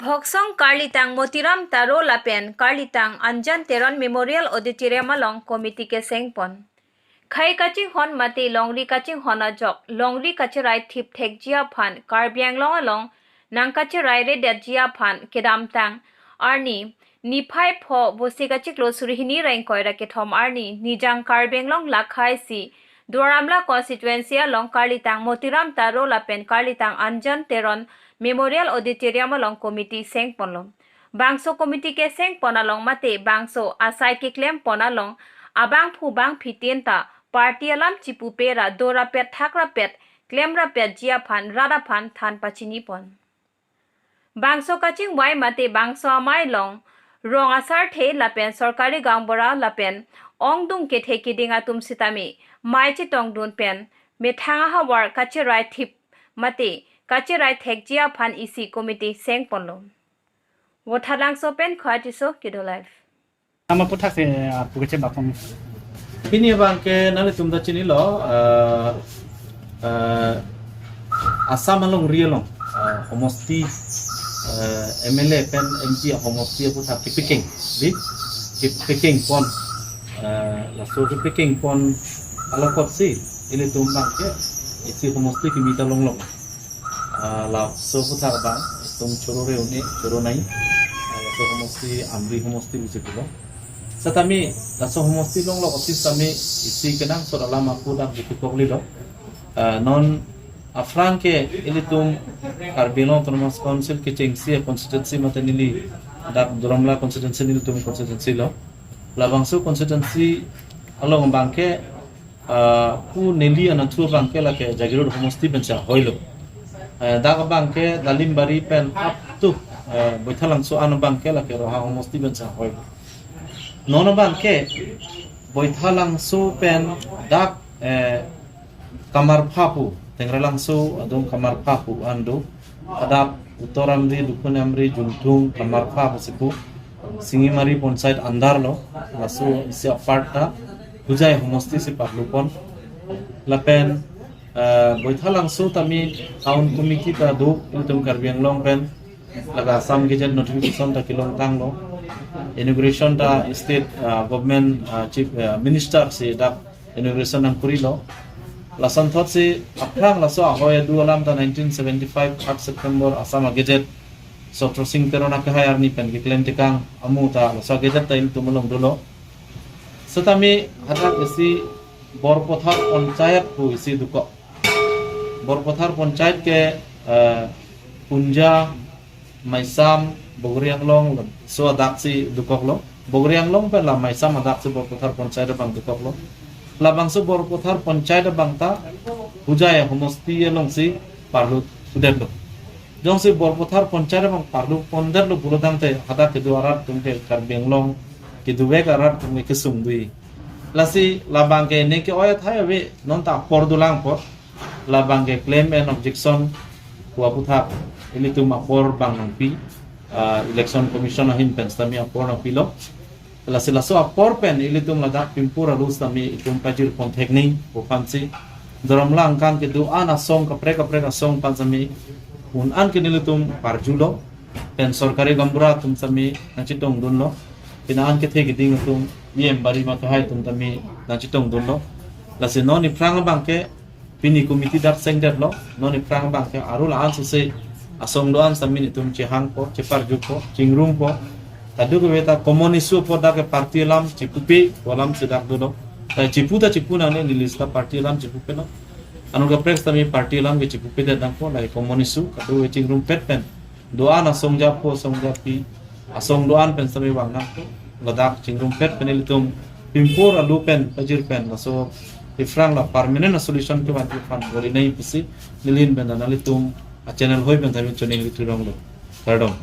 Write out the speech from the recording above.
Hoksong Karlitang Motiram Taro Lapen Karlitang Anjan Teron Memorial Auditorium along Committee ke Sengpon. Khai kaching hon mati longri kaching hona jok longri kachirai thip thek jia phan karbiang long along nang kachirai re det jia phan kedam tang arni ni phai pho bosi kachik lo surihini rain koira ke thom arni nijang karbiang long lakhai si Duaramla constituency along Karlitang Motiram Taro Lapen Karlitang Anjan Teron Memorial Auditorium along Committee Sengpon long. Bangso Committee ke Sengpon along mate bangso asai ke klem pon along abang phu bang phitin ta party alam chipu pera dora pet thakra pet klemra pet jia phan rada phan than pachini pon. Bangso kaching wai mate bangso amai long rong asar the lapen sarkari gangbora lapen ongdung ke theki dinga tum sitami mai chi tong dun pen me thanga hawar kachirai thip mate kachirai thek jia phan isi committee sengpon lo. Wothalang so pen khwati so kido life. Nama putak se pukeche bakong. Ini bangke nale tumda chini lo asam along rielong homosti MLA pen MP homosti putak kipiking di kipiking pon la so kipiking pon ala kopsi ini tumbang ke isi homosti kimita long long la so putak bang tung chorore une choronai la so homosti amri homosti bisikulo Satami laso homosti long lo osis tami isi kenang so dalam aku dah dipikok lido non afranke ilitum Karbiang Autonomous Council ke cengsi constituency matenili dak Duramla constituency ni tum constituency lo labangso constituency along bangke ku neli anatru bangke la ke jagirud homosti bencha hoilo dak bangke dalim bari pen up tu boithalang so an bangke la ke roha homosti bencha hoilo nono bangke boithalang so pen dak kamar phapu tengralang so adong kamar phapu ando adap utoramri dukunamri juntung kamar phapu sipu singimari ponsait andar lo laso isi aparta hujai homosti si paklupon lapen boithalang so tami town committee ta do iltum Karbiang long pen laga sam gazette notification ta kilong tang lo inauguration da state government chief minister se da inauguration ang kurilo lasan thot se aprang laso ahoy du alam ta 1975 8 September asama gazette sotro sing terona ka hayar ni pen giklem tikang amu ta laso gazette ta il tumulong dulo setami hadak isi borpothar panchayat ku isi duko borpothar panchayat ke punja maisam Bogriang long so adaksi dukok lo Bogriang long pen la maisam adaksi borpothar panchayat bang dukok lo labang so borpothar panchayat bang ta hujaya homosti long si parlut uder lo jong si borpothar panchayat bang parlut ponder lo bulodang te hada ke duarat tumke Karbiang long ke duwe karat tumke kesum dui lasi labang ke ne ke oyat hai we non ta pordulang por labang ke claim and objection kuaputhak ini tu mapor bang pi election commission ahin pen tami apor na pilo la silaso apor pen ilitum ladak pimpura lus tami itum pajir pon teknik po fansi doramla angkan ke du ana song kapre na song pansami un an ke nilitum parjulo pen sarkari gambura tum tami nachitong dunlo pinaan ke the giding tum yem bari ma kahai tum tami nachitong dunlo la sinoni prang bangke pini committee dak sengdet lo noni prang bangke arul an se asong doan samin itum cehang po cepar jupo cingrum po tadu ke beta komunisu po da ke parti lam cipupi walam sedak dulu ta ciputa cipuna ne di lista parti lam cipupe no anu ke preks tami parti lam ke cipupe da dang lai komunisu kadu cingrum pet pen doan asong japo asong japi asong doan pen sami bang na ladak cingrum pet pen itum pimpur alu pen pajir pen so ifrang la permanent solution ke bantu fan boli nei pisi nilin ben analitum channel hoy ben tami choning liturong lo kardom